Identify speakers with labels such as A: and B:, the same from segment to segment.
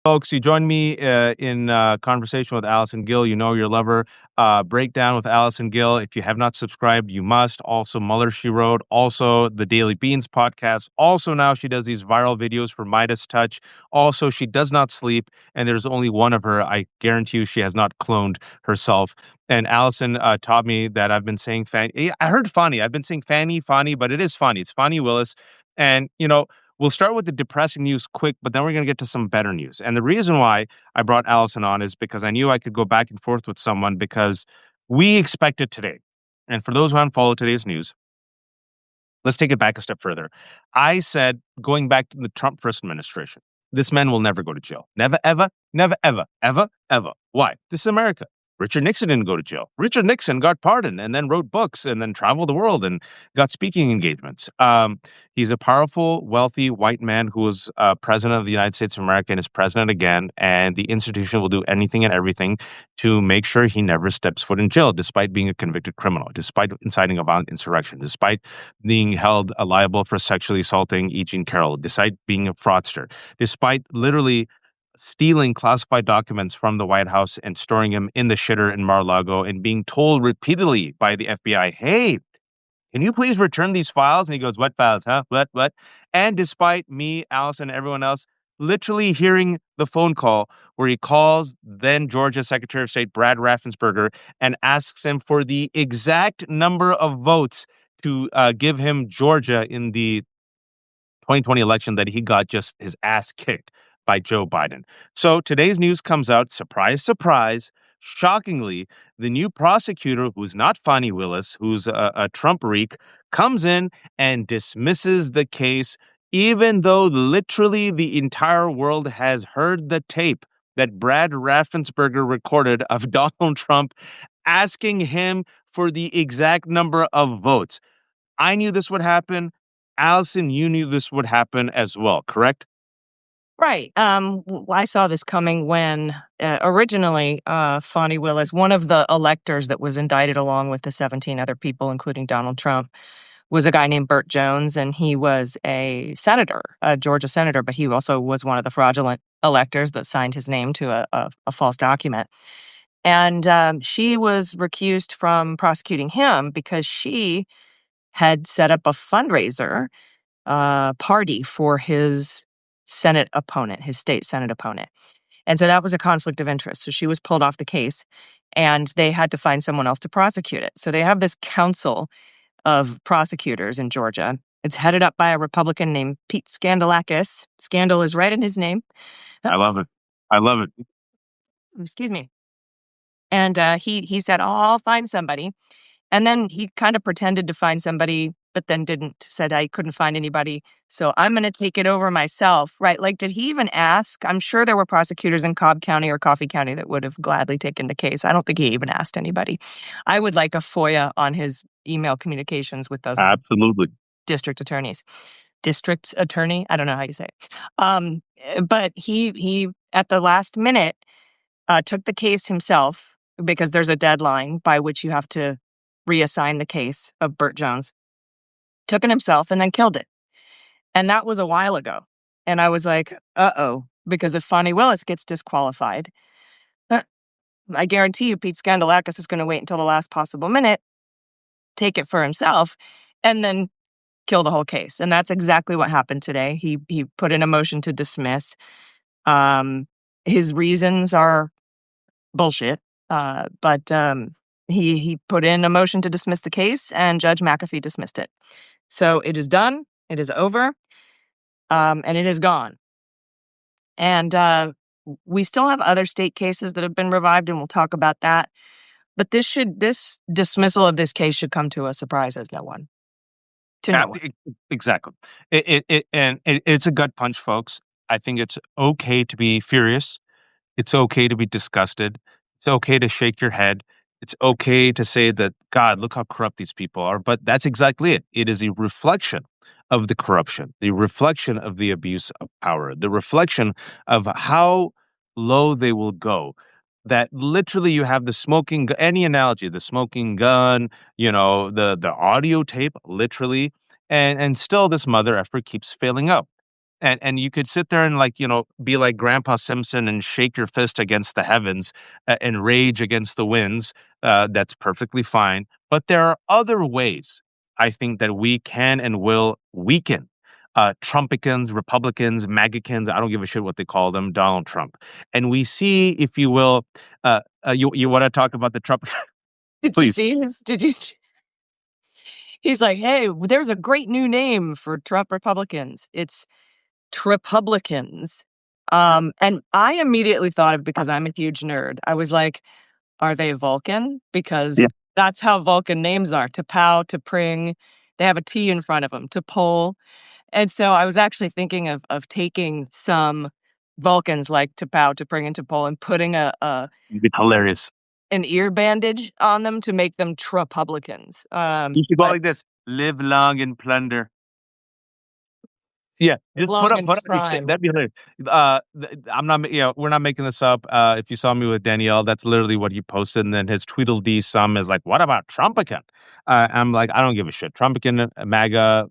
A: Folks, you join me in conversation with Allison Gill. You know your lover. Breakdown with Allison Gill. If you have not subscribed, you must. Also, Muller, She Wrote. Also, the Daily Beans podcast. Also, now she does these viral videos for Midas Touch. Also, she does not sleep, and there's only one of her. I guarantee you she has not cloned herself. And Allison taught me that I've been saying Fanny. I heard Fanny. I've been saying Fanny, but it is Fanny. It's Fanny Willis. And, we'll start with the depressing news quick, but then we're going to get to some better news. And the reason why I brought Allison on is because I knew I could go back and forth with someone because we expected today. And for those who haven't followed today's news, let's take it back a step further. I said, going back to the Trump first administration, this man will never go to jail. Never, ever, never, ever, ever, ever. Why? This is America. Richard Nixon didn't go to jail. Richard Nixon got pardoned and then wrote books and then traveled the world and got speaking engagements. He's a powerful, wealthy white man who was president of the United States of America and is president again. And the institution will do anything and everything to make sure he never steps foot in jail, despite being a convicted criminal, despite inciting a violent insurrection, despite being held liable for sexually assaulting E. Jean Carroll, despite being a fraudster, despite literally stealing classified documents from the White House and storing them in the shitter in Mar-a-Lago and being told repeatedly by the FBI, hey, can you please return these files? And he goes, what files, huh? What? And despite me, Allison, and everyone else literally hearing the phone call where he calls then Georgia Secretary of State Brad Raffensperger and asks him for the exact number of votes to give him Georgia in the 2020 election that he got just his ass kicked by Joe Biden. So today's news comes out, surprise, surprise. Shockingly, the new prosecutor, who's not Fani Willis, who's a Trump reek, comes in and dismisses the case, even though literally the entire world has heard the tape that Brad Raffensperger recorded of Donald Trump asking him for the exact number of votes. I knew this would happen. Allison, you knew this would happen as well, correct?
B: Right. I saw this coming when originally Fani Willis, one of the electors that was indicted along with the 17 other people, including Donald Trump, was a guy named Burt Jones, and he was a senator, a Georgia senator, but he also was one of the fraudulent electors that signed his name to a false document. And she was recused from prosecuting him because she had set up a fundraiser party for his Senate opponent, his state Senate opponent. And so that was a conflict of interest. So she was pulled off the case and they had to find someone else to prosecute it. So they have this council of prosecutors in Georgia. It's headed up by a Republican named Pete Scandalakis. Scandal is right in his name.
A: I love it. I love it.
B: Excuse me. And he said, oh, I'll find somebody. And then he kind of pretended to find somebody, but then didn't, said I couldn't find anybody. So I'm going to take it over myself, right? Like, did he even ask? I'm sure there were prosecutors in Cobb County or Coffee County that would have gladly taken the case. I don't think he even asked anybody. I would like a FOIA on his email communications with those
A: Absolutely.
B: district attorneys. District attorney? I don't know how you say it. But he at the last minute, took the case himself because there's a deadline by which you have to reassign the case of Burt Jones, took it himself and then killed it. And that was a while ago. And I was like, uh-oh, because if Fani Willis gets disqualified, I guarantee you Pete Scandalakis is going to wait until the last possible minute, take it for himself, and then kill the whole case. And that's exactly what happened today. He put in a motion to dismiss. His reasons are bullshit, but he put in a motion to dismiss the case, and Judge McAfee dismissed it. So it is done. It is over, and it is gone. And we still have other state cases that have been revived, and we'll talk about that. But this dismissal of this case should come to a surprise as no one. To no one.
A: Exactly. It's a gut punch, folks. I think it's okay to be furious. It's okay to be disgusted. It's okay to shake your head. It's okay to say that, God, look how corrupt these people are. But that's exactly it. It is a reflection of the corruption, the reflection of the abuse of power, the reflection of how low they will go. That literally you have the smoking, any analogy, the smoking gun, the audio tape, literally, and still this mother effer keeps failing out. And you could sit there and, like, be like Grandpa Simpson and shake your fist against the heavens, and rage against the winds. That's perfectly fine. But there are other ways, I think, that we can and will weaken Trumpicans, Republicans, MAGAcans. I don't give a shit what they call them, Donald Trump. And we see, if you will, you want to talk about the Trump,
B: Did you
A: please.
B: see his? He's like, hey, there's a great new name for Trump Republicans. It's Trupublicans. And I immediately thought of, because I'm a huge nerd, I was like, are they Vulcan?
A: Yeah.
B: Because that's how Vulcan names are. To pow, to pring. They have a T in front of them. To pull. And so I was actually thinking of taking some Vulcans like to pow, to pring, and to pull, and putting
A: It'd be hilarious.
B: an ear bandage on them to make them Trupublicans.
A: You should go
B: But
A: like this: live long and plunder. Yeah, just
B: long and
A: put up your
B: prime.
A: that'd be hilarious. I'm not, we're not making this up. If you saw me with Danielle, that's literally what he posted, and then his Tweedledee sum is like, "What about Trumpican?" I'm like, I don't give a shit. Trumpican, MAGA,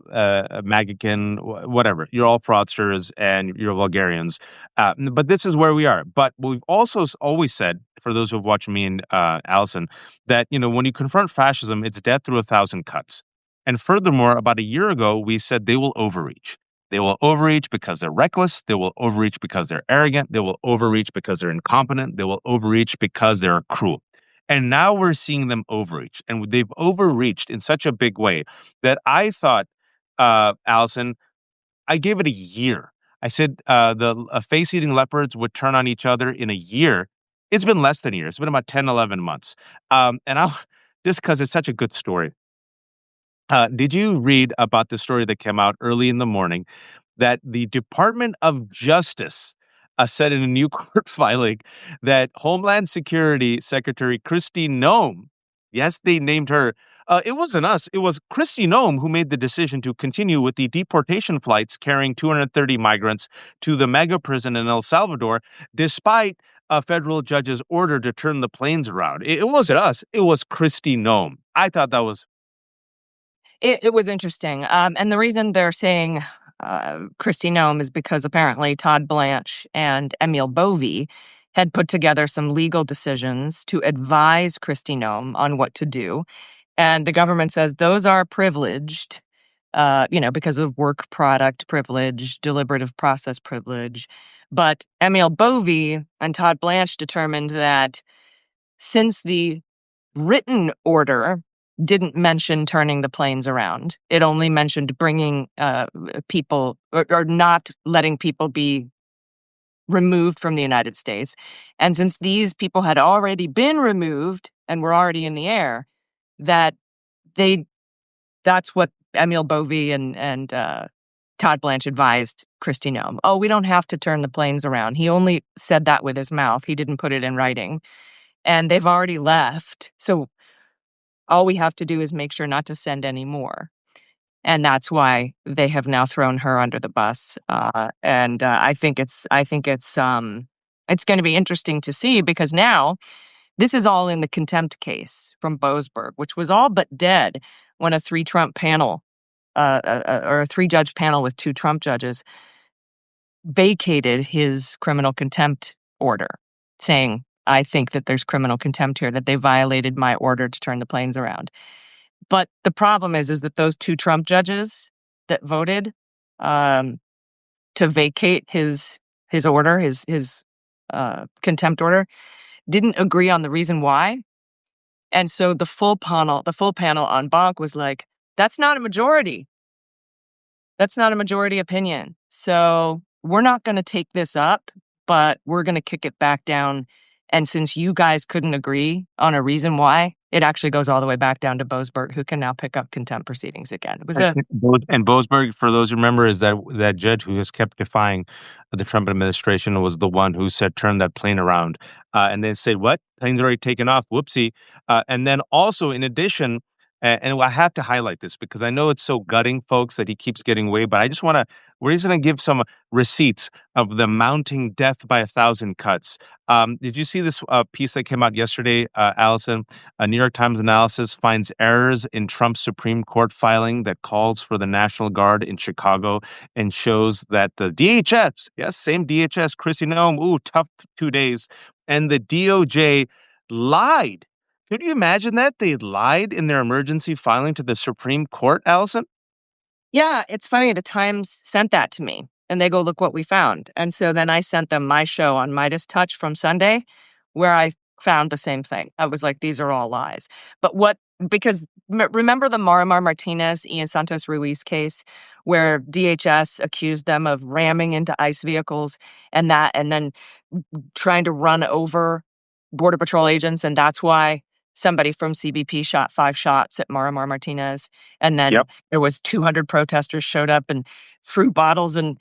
A: MAGAcan, whatever. You're all fraudsters and you're Bulgarians. But this is where we are. But we've also always said, for those who have watched me and Allison, that when you confront fascism, it's death through a thousand cuts. And furthermore, about a year ago, we said they will overreach. They will overreach because they're reckless. They will overreach because they're arrogant. They will overreach because they're incompetent. They will overreach because they're cruel. And now we're seeing them overreach. And they've overreached in such a big way that I thought, Allison, I gave it a year. I said the face eating leopards would turn on each other in a year. It's been less than a year. It's been about 10, 11 months. And I'll, just because it's such a good story. Did you read about the story that came out early in the morning that the Department of Justice said in a new court filing that Homeland Security Secretary Kristi Noem, yes, they named her. It wasn't us. It was Kristi Noem who made the decision to continue with the deportation flights carrying 230 migrants to the mega prison in El Salvador, despite a federal judge's order to turn the planes around. It wasn't us. It was Kristi Noem. I thought that was
B: It was interesting. And the reason they're saying Kristi Noem is because apparently Todd Blanche and Emil Bovey had put together some legal decisions to advise Kristi Noem on what to do. And the government says those are privileged, because of work product privilege, deliberative process privilege. But Emil Bovey and Todd Blanche determined that since the written order didn't mention turning the planes around, it only mentioned bringing people, or not letting people be removed from the United States. And since these people had already been removed and were already in the air, that they that's what Emil Bovey and Todd Blanche advised Kristi Noem. Oh, we don't have to turn the planes around. He only said that with his mouth. He didn't put it in writing. And they've already left. So all we have to do is make sure not to send any more. And that's why they have now thrown her under the bus. And it's going to be interesting to see, because now this is all in the contempt case from Boasberg, which was all but dead when a three-Trump panel, or a three-judge panel with two Trump judges, vacated his criminal contempt order, saying, I think that there's criminal contempt here, that they violated my order to turn the planes around. But the problem is that those two Trump judges that voted to vacate his order, his contempt order, didn't agree on the reason why. And so the full panel on Bonk was like, that's not a majority. That's not a majority opinion. So we're not going to take this up, but we're going to kick it back down. And since you guys couldn't agree on a reason why, it actually goes all the way back down to Boasberg, who can now pick up contempt proceedings again. It was
A: And Boasberg, for those who remember, is that judge who has kept defying the Trump administration, was the one who said, turn that plane around. And they said, what? Plane's already taken off. Whoopsie. And then also, in addition, And I have to highlight this because I know it's so gutting, folks, that he keeps getting away. But I just want to, we're just going to give some receipts of the mounting death by a thousand cuts. Did you see this piece that came out yesterday, Allison? A New York Times analysis finds errors in Trump's Supreme Court filing that calls for the National Guard in Chicago and shows that the DHS, yes, same DHS, Chrissy Noem, ooh, tough 2 days, and the DOJ lied. Could you imagine that? They lied in their emergency filing to the Supreme Court, Allison?
B: Yeah, it's funny. The Times sent that to me and they go, look what we found. And so then I sent them my show on Midas Touch from Sunday, where I found the same thing. I was like, these are all lies. But because remember the Marimar Martinez, Ian Santos Ruiz case, where DHS accused them of ramming into ICE vehicles and then trying to run over Border Patrol agents. And that's why somebody from CBP shot 5 shots at Marimar Martinez. And then
A: Yep.
B: there was 200 protesters showed up and threw bottles and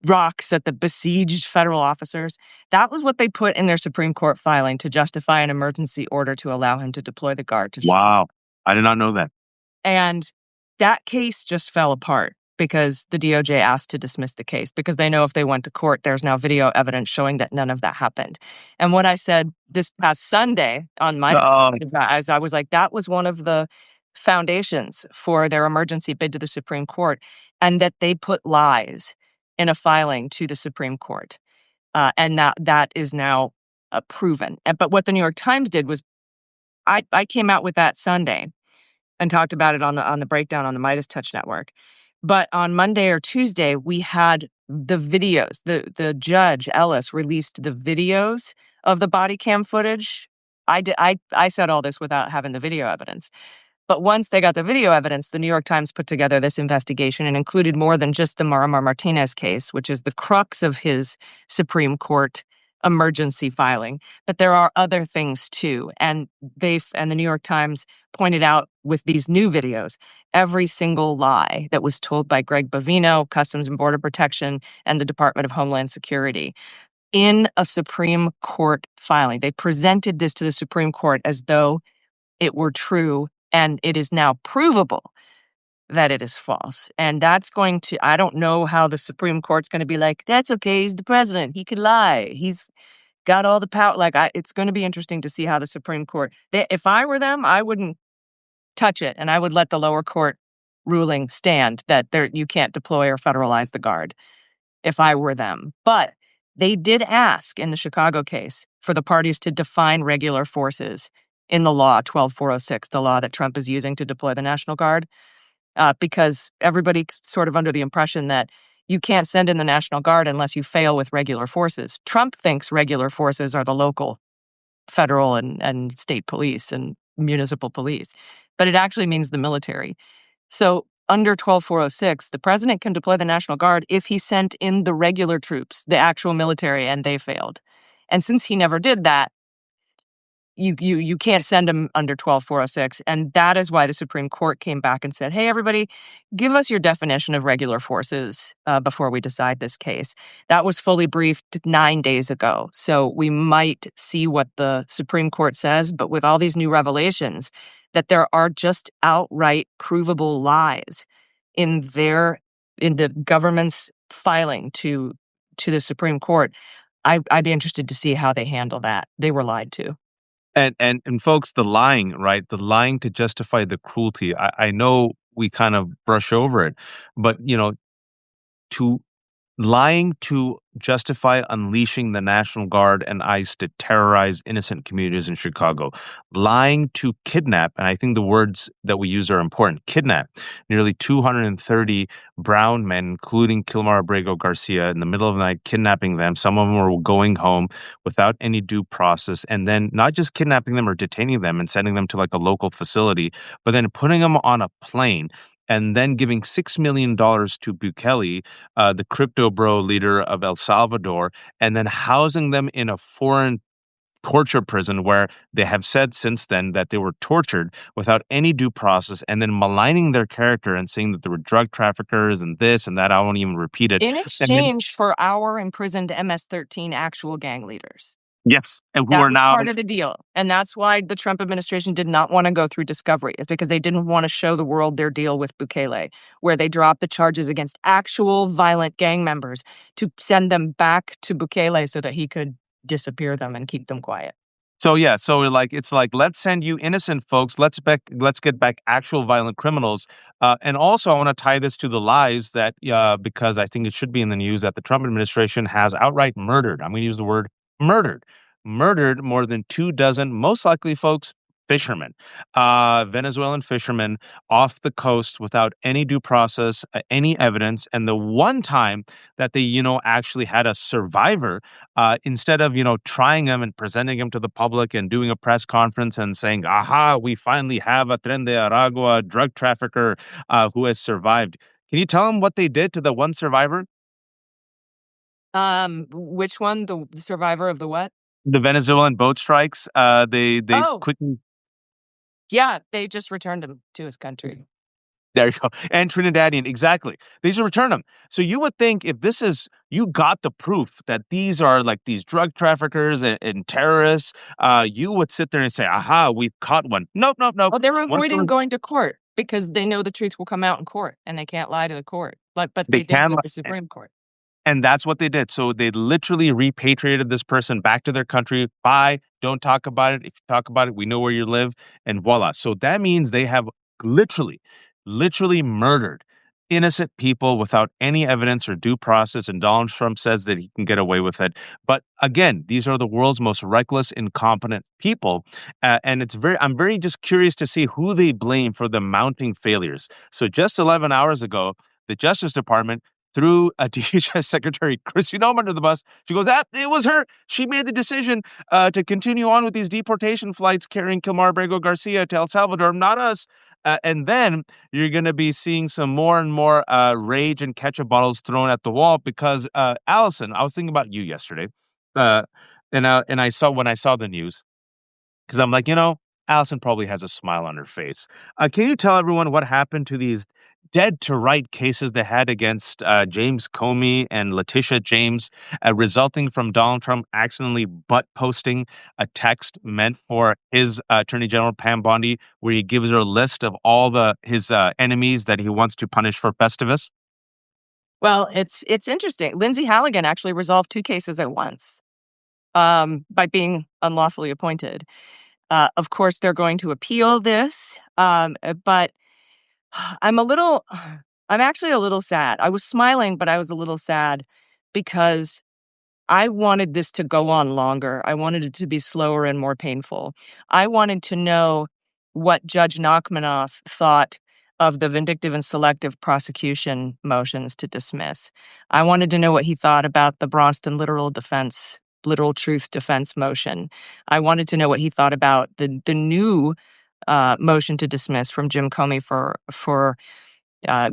B: rocks at the besieged federal officers. That was what they put in their Supreme Court filing to justify an emergency order to allow him to deploy the guard to Chicago.
A: Wow. I did not know that.
B: And that case just fell apart because the DOJ asked to dismiss the case because they know if they went to court, there's now video evidence showing that none of that happened. And what I said this past Sunday on my
A: Oh,
B: as I was like, that was one of the foundations for their emergency bid to the Supreme Court, and that they put lies in a filing to the Supreme Court. And that is now proven. But what the New York Times did was I came out with that Sunday and talked about it on the breakdown on the Midas Touch Network. But on Monday or Tuesday, we had the videos. The judge Ellis released the videos of the body cam footage. I said all this without having the video evidence. But once they got the video evidence, the New York Times put together this investigation and included more than just the Marimar Martinez case, which is the crux of his Supreme Court emergency filing. But there are other things too. And the New York Times pointed out with these new videos, every single lie that was told by Greg Bovino, Customs and Border Protection, and the Department of Homeland Security in a Supreme Court filing. They presented this to the Supreme Court as though it were true, and it is now provable that it is false. And that's going to, I don't know how the Supreme Court's going to be like, that's okay, he's the president, he could lie, he's got all the power. It's going to be interesting to see how the Supreme Court, if I were them, I wouldn't touch it, and I would let the lower court ruling stand that you can't deploy or federalize the Guard if I were them. But they did ask in the Chicago case for the parties to define regular forces in the law, 12406, the law that Trump is using to deploy the National Guard, because everybody's sort of under the impression that you can't send in the National Guard unless you fail with regular forces. Trump thinks regular forces are the local, federal, and state police and municipal police, but it actually means the military. So under 12406, the president can deploy the National Guard if he sent in the regular troops, the actual military, and they failed. And since he never did that, you can't send them under 12406. And that is why the Supreme Court came back and said, hey, everybody, give us your definition of regular forces before we decide this case. That was fully briefed 9 days ago. So we might see what the Supreme Court says, but with all these new revelations, that there are just outright provable lies in the government's filing to the Supreme Court. I'd be interested to see how they handle that. They were lied to.
A: and folks, the lying, right? The lying to justify the cruelty. I know we kind of brush over it, but to lying to justify unleashing the National Guard and ICE to terrorize innocent communities in Chicago, lying to kidnap, and I think the words that we use are important, kidnap nearly 230 brown men, including Kilmar Abrego Garcia, in the middle of the night, kidnapping them. Some of them were going home without any due process, and then not just kidnapping them or detaining them and sending them to like a local facility, but then putting them on a plane and then giving $6 million to Bukele, the crypto bro leader of El Salvador, and then housing them in a foreign torture prison where they have said since then that they were tortured without any due process, and then maligning their character and saying that they were drug traffickers and this and that. I won't even repeat it.
B: In
A: And then
B: exchange for our imprisoned MS-13 actual gang leaders.
A: Yes, and who
B: That
A: are
B: was
A: now
B: part of the deal. And that's why the Trump administration did not want to go through discovery, is because they didn't want to show the world their deal with Bukele, where they dropped the charges against actual violent gang members to send them back to Bukele so that he could disappear them and keep them quiet.
A: So yeah, so like it's like let's send you innocent folks. Let's get back actual violent criminals. And also, I want to tie this to the lies that because I think it should be in the news that the Trump administration has outright murdered. I'm going to use the word murdered, murdered more than 2 dozen, most likely folks, fishermen, Venezuelan fishermen off the coast without any due process, any evidence. And the one time that they, actually had a survivor, instead of trying them and presenting them to the public and doing a press conference and saying, "Aha, we finally have a Tren de Aragua drug trafficker who has survived." Can you tell them what they did to the one survivor,
B: Which one? The survivor of the what?
A: the Venezuelan boat strikes? They
B: Oh,
A: quickly.
B: yeah, they just returned him to his country.
A: There you go. And Trinidadian, exactly. They should return them. So you would think if this is, you got the proof that these are like these drug traffickers and terrorists, you would sit there and say, aha, we've caught one. Nope, nope, nope.
B: Oh, they're
A: Once
B: avoiding going to court because they know the truth will come out in court and they can't lie to the court. But
A: they
B: they did
A: can.
B: go to Supreme Court.
A: And that's what they did. So they literally repatriated this person back to their country. Bye. Don't talk about it. If you talk about it, we know where you live. And voila. So that means they have literally, literally murdered innocent people without any evidence or due process. And Donald Trump says that he can get away with it. But again, these are the world's most reckless, incompetent people. And I'm very just curious to see who they blame for the mounting failures. So just 11 hours ago, the Justice Department threw a DHS Secretary Christy Nome under the bus. She goes, it was her. She made the decision to continue on with these deportation flights carrying Kilmar Abrego Garcia to El Salvador, not us. And then you're going to be seeing some more and more rage and ketchup bottles thrown at the wall because, Allison, I was thinking about you yesterday. Uh, and I saw when I saw the news, because I'm like, Allison probably has a smile on her face. Can you tell everyone what happened to these dead to right cases they had against James Comey and Letitia James, resulting from Donald Trump accidentally butt posting a text meant for his Attorney General Pam Bondi, where he gives her a list of all his enemies that he wants to punish for Festivus?
B: Well, it's interesting. Lindsay Halligan actually resolved two cases at once by being unlawfully appointed. Of course, they're going to appeal this, but I'm a little, I'm actually a little sad. I was smiling, but I was a little sad because I wanted this to go on longer. I wanted it to be slower and more painful. I wanted to know what Judge Nachmanoff thought of the vindictive and selective prosecution motions to dismiss. I wanted to know what he thought about the Braunston literal truth defense motion. I wanted to know what he thought about the new motion to dismiss from Jim Comey for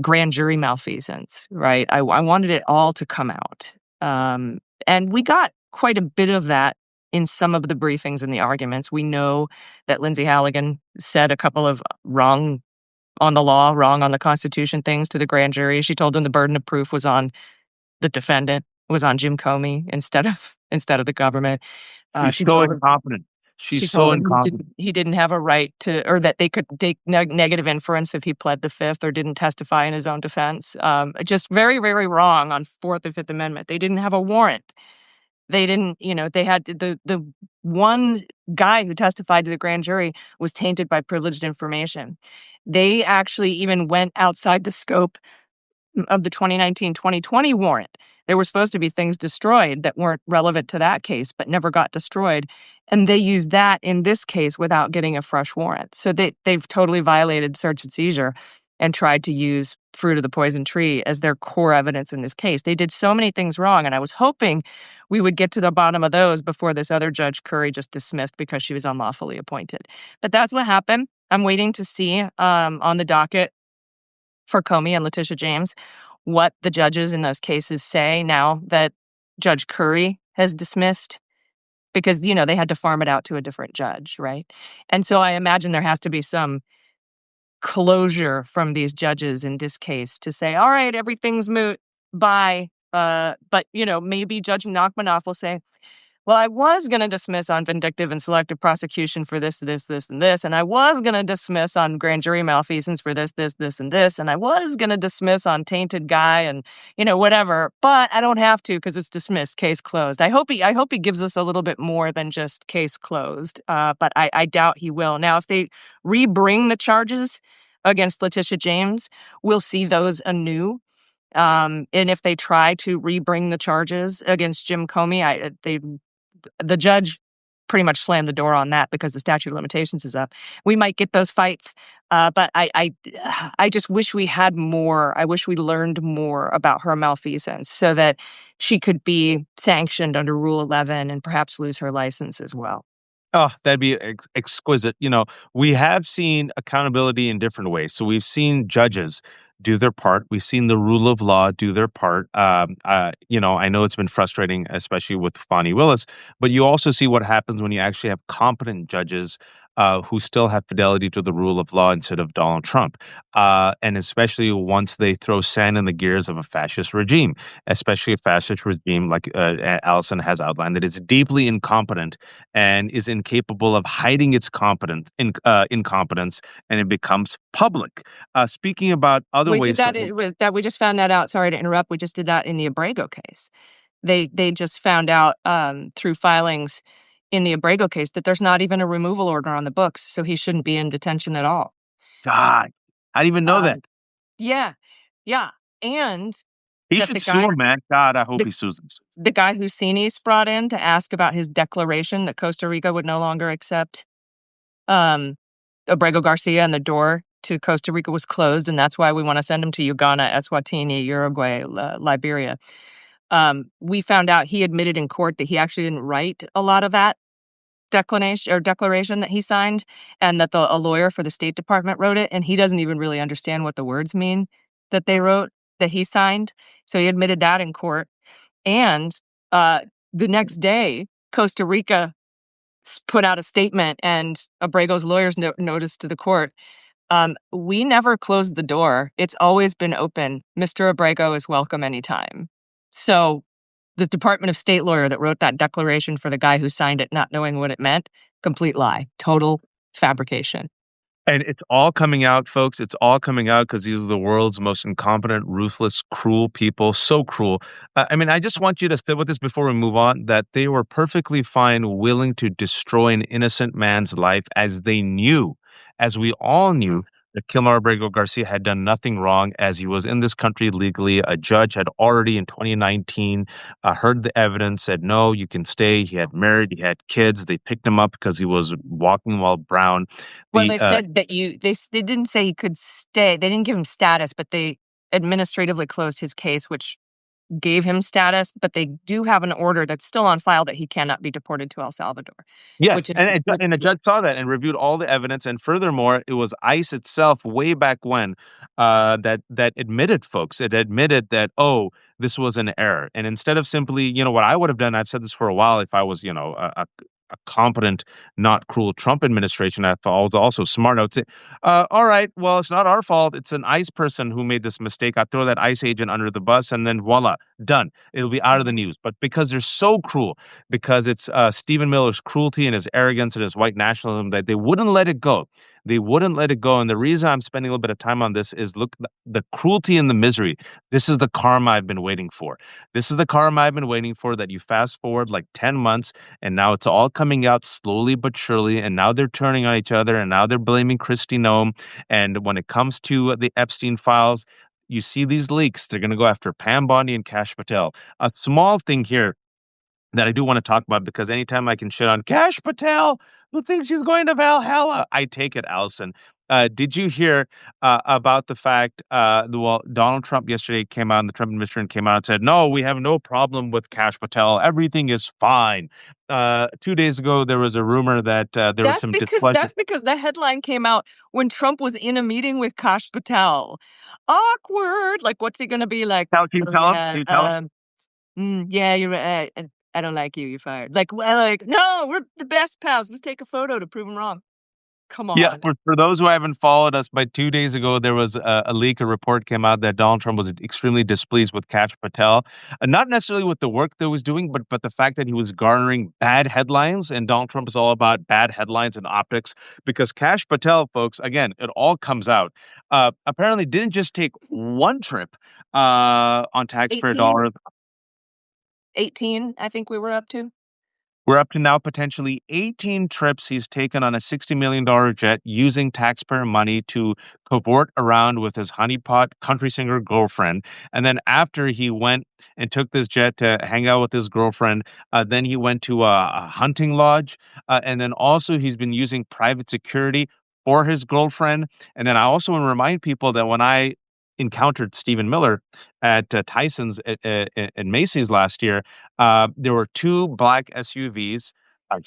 B: grand jury malfeasance, right? I wanted it all to come out. And we got quite a bit of that in some of the briefings and the arguments. We know that Lindsay Halligan said a couple of wrong on the law, wrong on the Constitution things to the grand jury. She told them the burden of proof was on the defendant, was on Jim Comey instead of the government.
A: She's
B: She
A: so
B: told him
A: incompetent.
B: she
A: She's so
B: told him
A: incompetent.
B: he didn't have a right to, or that they could take negative inference if he pled the Fifth or didn't testify in his own defense. Just very, very wrong on Fourth and Fifth Amendment. They didn't have a warrant. They didn't, they had the one guy who testified to the grand jury was tainted by privileged information. They actually even went outside the scope of the 2019-2020 warrant. There were supposed to be things destroyed that weren't relevant to that case, but never got destroyed. And they used that in this case without getting a fresh warrant. So they've totally violated search and seizure and tried to use fruit of the poison tree as their core evidence in this case. They did so many things wrong, and I was hoping we would get to the bottom of those before this other Judge Curry just dismissed because she was unlawfully appointed. But that's what happened. I'm waiting to see on the docket for Comey and Letitia James what the judges in those cases say now that Judge Curry has dismissed, because, they had to farm it out to a different judge, right? And so I imagine there has to be some closure from these judges in this case to say, all right, everything's moot, bye. But, maybe Judge Nachmanoff will say, well, I was going to dismiss on vindictive and selective prosecution for this, this, this, and this. And I was going to dismiss on grand jury malfeasance for this, this, this, and this. And I was going to dismiss on tainted guy and, whatever. But I don't have to because it's dismissed, case closed. I hope he gives us a little bit more than just case closed. But I doubt he will. Now, if they rebring the charges against Letitia James, we'll see those anew. And if they try to rebring the charges against Jim Comey, the judge pretty much slammed the door on that because the statute of limitations is up. We might get those fights, but I just wish we had more. I wish we learned more about her malfeasance so that she could be sanctioned under Rule 11 and perhaps lose her license as well.
A: Oh, that'd be exquisite. We have seen accountability in different ways. So we've seen judges do their part. We've seen the rule of law do their part. I know it's been frustrating, especially with Fani Willis, but you also see what happens when you actually have competent judges who still have fidelity to the rule of law instead of Donald Trump. And especially once they throw sand in the gears of a fascist regime, especially a fascist regime like Allison has outlined, that is deeply incompetent and is incapable of hiding its incompetence, and it becomes public. Speaking about other
B: We did
A: ways to,
B: that. We just found that out. Sorry to interrupt. We just did that in the Abrego case. They just found out through filings in the Abrego case that there's not even a removal order on the books, so he shouldn't be in detention at all.
A: God, I didn't even know that.
B: Yeah, yeah, and
A: He
B: that
A: should sue him, man. God, I hope he sues him.
B: the guy who Sinis brought in to ask about his declaration that Costa Rica would no longer accept Abrego Garcia, and the door to Costa Rica was closed, and that's why we want to send him to Uganda, Eswatini, Uruguay, Liberia. We found out he admitted in court that he actually didn't write a lot of that declaration that he signed, and that a lawyer for the State Department wrote it, and he doesn't even really understand what the words mean that they wrote, that he signed. So he admitted that in court. And the next day, Costa Rica put out a statement, and Abrego's lawyers noticed to the court, we never closed the door. It's always been open. Mr. Abrego is welcome anytime. So the Department of State lawyer that wrote that declaration for the guy who signed it, not knowing what it meant, complete lie, total fabrication.
A: And it's all coming out, folks. It's all coming out because these are the world's most incompetent, ruthless, cruel people. So cruel. I just want you to sit with this before we move on, that they were perfectly fine, willing to destroy an innocent man's life, as they knew, as we all knew, that Kilmar Abrego Garcia had done nothing wrong, as he was in this country legally. A judge had already in 2019 heard the evidence, said, no, you can stay. He had married, he had kids. They picked him up because he was walking while brown.
B: Well, they said that they didn't say he could stay. They didn't give him status, but they administratively closed his case, which gave him status. But they do have an order that's still on file that he cannot be deported to El Salvador.
A: Yes,
B: Which is,
A: and the judge saw that and reviewed all the evidence. And furthermore, it was ICE itself way back when that admitted, folks. It admitted that, oh, this was an error. And instead of simply, what I would have done, I've said this for a while, if I was, a competent, not cruel Trump administration, I was also smart. I would say, all right, well, it's not our fault. It's an ICE person who made this mistake. I throw that ICE agent under the bus, and then voila, done. It'll be out of the news. But because they're so cruel, because it's Stephen Miller's cruelty and his arrogance and his white nationalism, that they wouldn't let it go. They wouldn't let it go. And the reason I'm spending a little bit of time on this is, look, the cruelty and the misery. This is the karma I've been waiting for. This is the karma I've been waiting for, that you fast forward like 10 months, and now it's all coming out slowly but surely. And now they're turning on each other, and now they're blaming Kristi Noem. And when it comes to the Epstein files, you see these leaks. They're going to go after Pam Bondi and Kash Patel. A small thing here that I do want to talk about, because anytime I can shit on Kash Patel, who thinks he's going to Valhalla, I take it, Allison. Did you hear about the fact, Donald Trump yesterday came out, and the Trump administration came out and said, no, we have no problem with Kash Patel. Everything is fine. 2 days ago, there was a rumor that there was some displeasure.
B: That's because the headline came out when Trump was in a meeting with Kash Patel. Awkward. Like, what's he going to be like?
A: Can you tell him? Can you tell him?
B: Yeah, you're right. I don't like you. You're fired. Like, well, no, we're the best pals. Let's take a photo to prove him wrong. Come
A: Yeah,
B: on.
A: for those who haven't followed us, by 2 days ago, there was a leak, a report came out that Donald Trump was extremely displeased with Kash Patel. Not necessarily with the work that he was doing, but the fact that he was garnering bad headlines. And Donald Trump is all about bad headlines and optics because Kash Patel, folks, again, it all comes out. Apparently didn't just take one trip on taxpayer
B: 18?
A: dollars.
B: 18, I think we were up to.
A: We're up to now potentially 18 trips he's taken on a $60 million jet using taxpayer money to cavort around with his honeypot country singer girlfriend. And then after he went and took this jet to hang out with his girlfriend, then he went to a hunting lodge. And then also he's been using private security for his girlfriend. And then I also want to remind people that when I encountered Stephen Miller at Tyson's at Macy's last year, there were two black SUVs.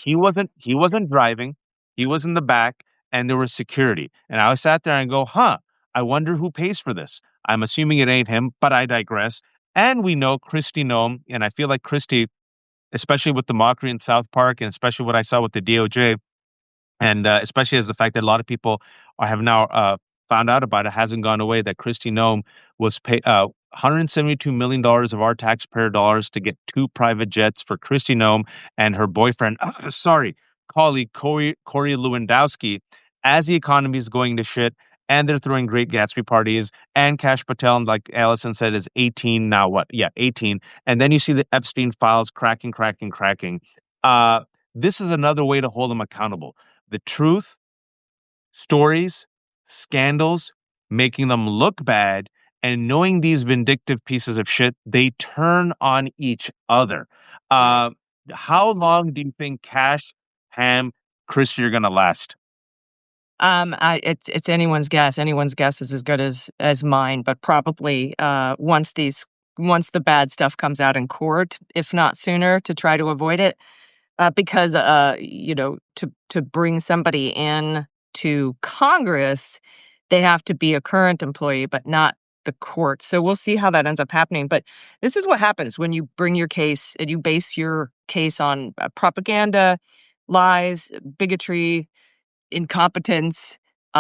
A: He wasn't driving. He was in the back, and there was security. And I sat there and go, "Huh? I wonder who pays for this." I'm assuming it ain't him, but I digress. And we know Christy Nome, and I feel like Christy, especially with the mockery in South Park, and especially what I saw with the DOJ, and especially as the fact that a lot of people have now found out about it hasn't gone away, that Christy Nome was paid $172 million of our taxpayer dollars to get two private jets for Christy Nome and her boyfriend, sorry, colleague Corey Lewandowski, as the economy is going to shit. And they're throwing great Gatsby parties. And Cash Patel, like Allison said, is 18 now. What? Yeah, 18. And then you see the Epstein files cracking, cracking, cracking. Uh, this is another way to hold them accountable. The truth, stories, scandals, making them look bad, and knowing these vindictive pieces of shit, they turn on each other.
B: Right.
A: Uh, how long do you think Cash, Ham, Christie are going to last?
B: It's anyone's guess. Anyone's guess is as good as mine, but probably once the bad stuff comes out in court, if not sooner, to try to avoid it. Because to bring somebody in to Congress, they have to be a current employee, but not the court. So we'll see how that ends up happening. But this is what happens when you bring your case and you base your case on propaganda, lies, bigotry, incompetence.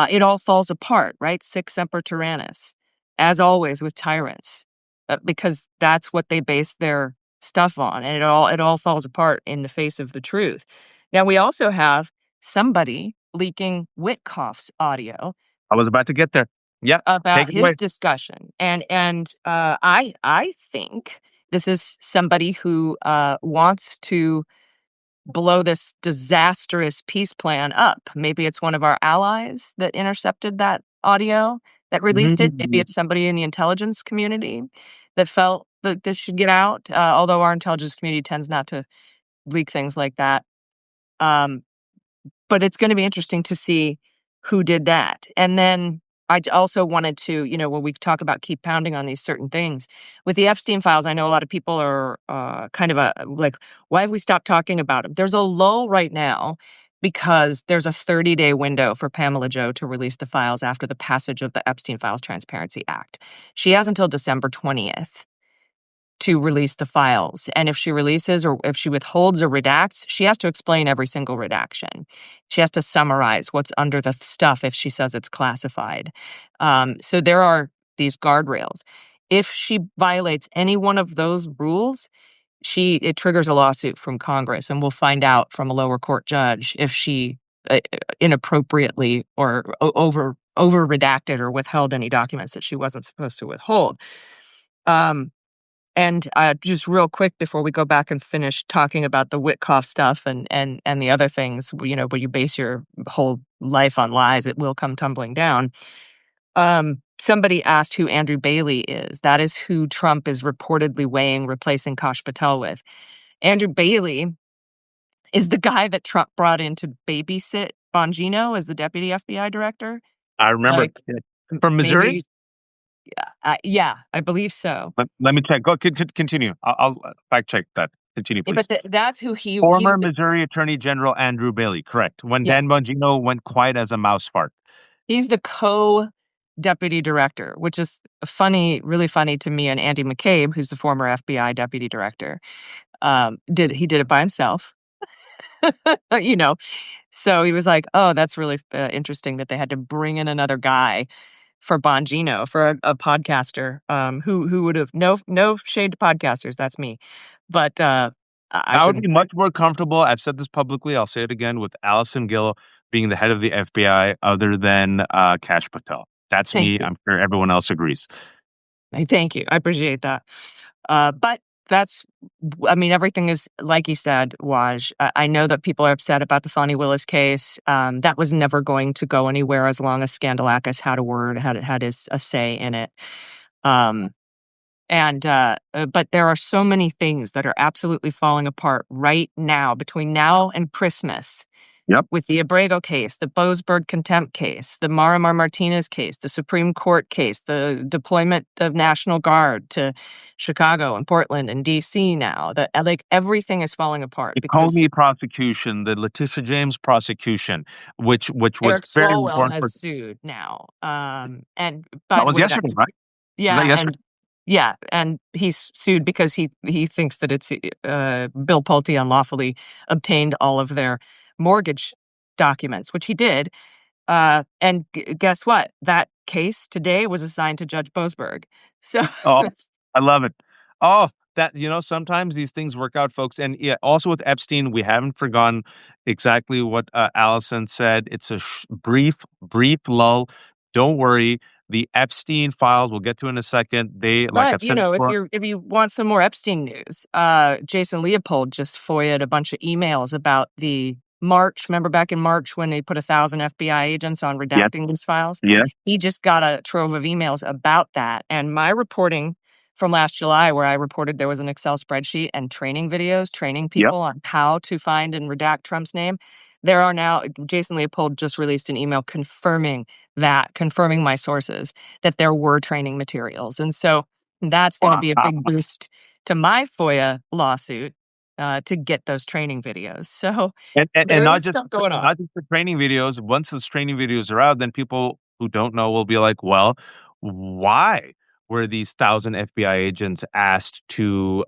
B: It all falls apart, right? Sic semper tyrannis, as always with tyrants, because that's what they base their stuff on, and it all falls apart in the face of the truth. Now we also have somebody leaking Witkoff's audio
A: I was about to get there. Yeah, take
B: about
A: it
B: his
A: away.
B: discussion, and I think this is somebody who wants to blow this disastrous peace plan up. Maybe it's one of our allies that intercepted that audio, that released it. Maybe
A: Mhm.
B: it's somebody in the intelligence community that felt that this should get out, although our intelligence community tends not to leak things like that. Um, but it's gonna be interesting to see who did that. And then also wanted to, when we talk about keep pounding on these certain things, with the Epstein files, I know a lot of people are kind of like, why have we stopped talking about them? There's a lull right now because there's a 30-day window for Pamela Joe to release the files after the passage of the Epstein Files Transparency Act. She has until December 20th to release the files. And if she releases or if she withholds or redacts, she has to explain every single redaction. She has to summarize what's under the stuff if she says it's classified. So there are these guardrails. If she violates any one of those rules, it triggers a lawsuit from Congress, and we'll find out from a lower court judge if she inappropriately or over redacted or withheld any documents that she wasn't supposed to withhold. And just real quick before we go back and finish talking about the Witkoff stuff and the other things, where you base your whole life on lies, it will come tumbling down. Somebody asked who Andrew Bailey is. That is who Trump is reportedly weighing replacing Kash Patel with. Andrew Bailey is the guy that Trump brought in to babysit Bongino as the deputy FBI director.
A: I remember
B: Like
A: from Missouri.
B: maybe, yeah, I believe so.
A: Let me check. Go continue. I'll fact check that. Continue, please.
B: But that's who he's
A: Former Missouri Attorney General Andrew Bailey, correct. When
B: yeah.
A: Dan Bongino went quiet as a mouse fart.
B: He's the co-deputy director, which is funny, really funny to me, and Andy McCabe, who's the former FBI deputy director, did it by himself. you know. So he was like, "Oh, that's really interesting that they had to bring in another guy for Bongino, for a podcaster, who would have no shade to podcasters, that's me, but I
A: I would
B: couldn't."
A: be much more comfortable. I've said this publicly. I'll say it again with Allison Gill being the head of the FBI, other than Kash Patel. That's
B: Thank
A: me.
B: you.
A: I'm sure everyone else agrees.
B: Thank you. I appreciate that. But that's, I mean, everything is like you said, Waj. I know that people are upset about the Fonnie Willis case. That was never going to go anywhere as long as Scandalakis had a word, had a say in it. Um, but there are so many things that are absolutely falling apart right now, between now and Christmas,
A: Yep.
B: with the Abrego case, the Boasberg contempt case, the Marimar Martinez case, the Supreme Court case, the deployment of National Guard to Chicago and Portland and DC now. That, like, everything is falling apart
A: The
B: because
A: Comey prosecution, the Letitia James prosecution, which was
B: Eric
A: very
B: Swalwell
A: important for.
B: has sued now. And
A: That
B: by the
A: was
B: way,
A: yesterday, right? Was that
B: yeah,
A: yesterday?
B: and yeah, and he's sued because he thinks that it's Bill Pulte unlawfully obtained all of their mortgage documents, which he did. And guess what? That case today was assigned to Judge Boasberg. So
A: Oh, I love it. Oh, that, sometimes these things work out, folks. And yeah, also with Epstein, we haven't forgotten exactly what Allison said. It's a brief lull. Don't worry. The Epstein files, we'll get to in a second. They, like
B: But,
A: I've said before.
B: if you want some more Epstein news, Jason Leopold just FOIA'd a bunch of emails about the March. Remember back in March when they put 1,000 FBI agents on
A: Yes,
B: redacting these files?
A: yes,
B: He just got a trove of emails about that. And my reporting from last July, where I reported there was an Excel spreadsheet and training videos training
A: yep.
B: people on how to find and redact Trump's name. There are now, Jason Leopold just released an email confirming my sources, that there were training materials. And so that's going to
A: Well,
B: be a big boost to my FOIA lawsuit, to get those training videos. So
A: and
B: there
A: not
B: is
A: just
B: stuff going on.
A: not just the training videos. Once those training videos are out, then people who don't know will be like, "Well, why were these 1,000 FBI agents asked to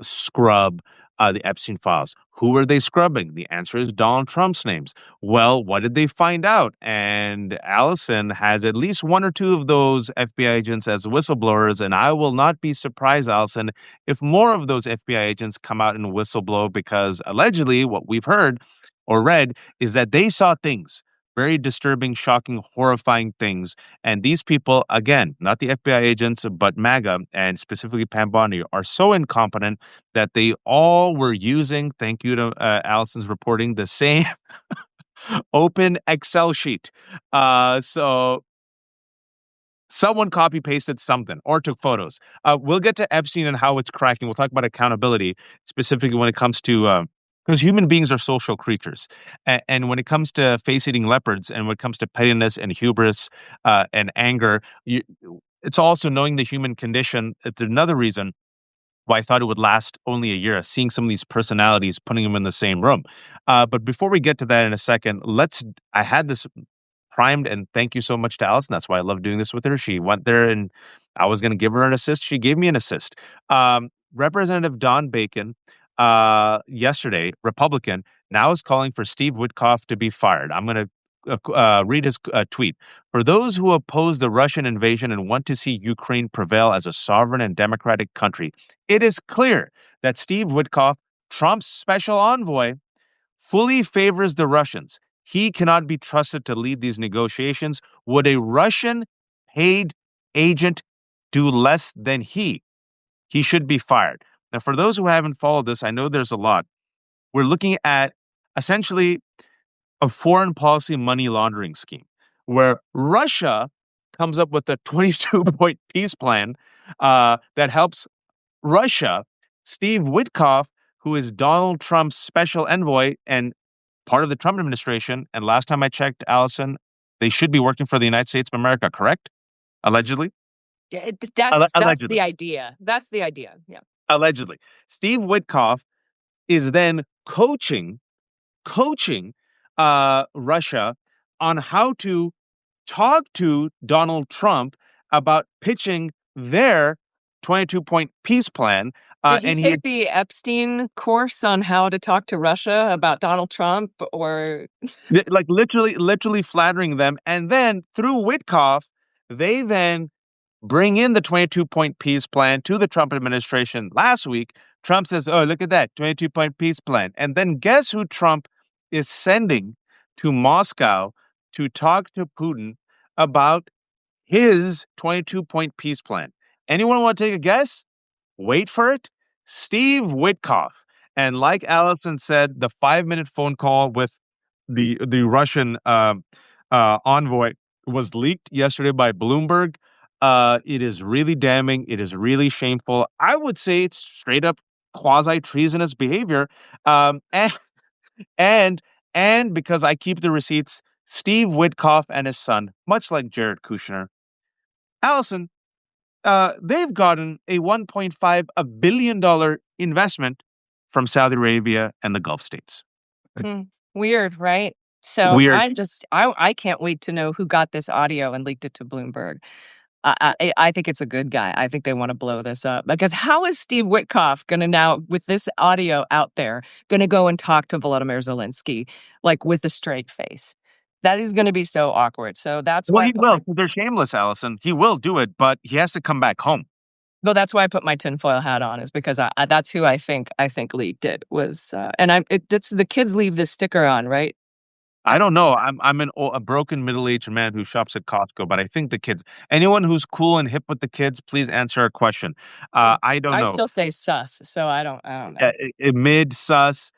A: scrub the Epstein files? Who were they scrubbing?" The answer is Donald Trump's names. Well, what did they find out? And Allison has at least one or two of those FBI agents as whistleblowers, and I will not be surprised, Allison, if more of those FBI agents come out and whistleblow, because allegedly what we've heard or read is that they saw things, very disturbing, shocking, horrifying things. And these people, again, not the FBI agents, but MAGA and specifically Pam Bondi, are so incompetent that they all were using, thank you to Allison's reporting, the same open Excel sheet. So someone copy pasted something or took photos. We'll get to Epstein and how it's cracking. We'll talk about accountability, specifically when it comes to, because human beings are social creatures. And when it comes to face eating leopards and when it comes to pettiness and hubris and anger, it's also knowing the human condition. It's another reason why I thought it would last only a year, seeing some of these personalities, putting them in the same room. But before we get to that in a second, I had this primed, and thank you so much to Allison. That's why I love doing this with her. She went there and I was going to give her an assist. She gave me an assist. Representative Don Bacon, yesterday, Republican, now is calling for Steve Witkoff to be fired. I'm going to read his tweet. For those who oppose the Russian invasion and want to see Ukraine prevail as a sovereign and democratic country, it is clear that Steve Witkoff, Trump's special envoy, fully favors the Russians. He cannot be trusted to lead these negotiations. Would a Russian paid agent do less than he? He should be fired. Now, for those who haven't followed this, I know there's a lot. We're looking at essentially a foreign policy money laundering scheme where Russia comes up with a 22-point peace plan that helps Russia. Steve Witkoff, who is Donald Trump's special envoy and part of the Trump administration, and last time I checked, Allison, they should be working for the United States of America, correct? Allegedly?
B: Yeah, that's
A: Allegedly.
B: the idea. That's the idea. Yeah.
A: Allegedly. Steve Witkoff is then coaching Russia on how to talk to Donald Trump about pitching their 22-point peace plan
B: Did he
A: And he
B: take the Epstein course on how to talk to Russia about Donald Trump, or
A: like literally flattering them. And then through Witkoff, they then bring in the 22-point peace plan to the Trump administration last week. Trump says, "Oh, look at that 22-point peace plan." And then guess who Trump is sending to Moscow to talk to Putin about his 22-point peace plan? Anyone want to take a guess? Wait for it. Steve Witkoff. And like Allison said, the 5-minute phone call with the Russian envoy was leaked yesterday by Bloomberg. It is really damning. It is really shameful. I would say it's straight up quasi treasonous behavior. And and and because I keep the receipts, Steve Witkoff and his son, much like Jared Kushner, Allison, they've gotten a $1.5 billion investment from Saudi Arabia and the Gulf states.
B: Hmm, weird, right? So
A: Weird.
B: I can't wait to know who got this audio and leaked it to Bloomberg. I think it's a good guy. I think they want to blow this up, because how is Steve Witkoff going to now, with this audio out there, going to go and talk to Volodymyr Zelensky like with a straight face? That is going to be so awkward. So that's
A: Well,
B: why I
A: he
B: put
A: will,
B: my
A: 'cause they're shameless, Allison. He will do it, but he has to come back home.
B: well, that's why I put my tinfoil hat on, is because that's who I think leaked it was, and it's the kids leave this sticker on, right?
A: I don't know. A broken middle-aged man who shops at Costco, but I think the kids, anyone who's cool and hip with the kids, please answer our question. I don't
B: I
A: know.
B: still say sus, so I don't know.
A: Mid sus.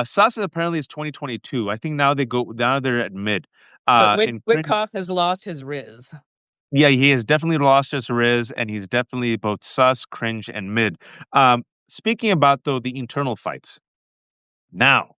A: Sus apparently is 2022. I think now they're at mid.
B: But
A: In
B: Witkoff has lost his riz.
A: Yeah, he has definitely lost his riz, and he's definitely both sus, cringe, and mid. Speaking about though the internal fights, now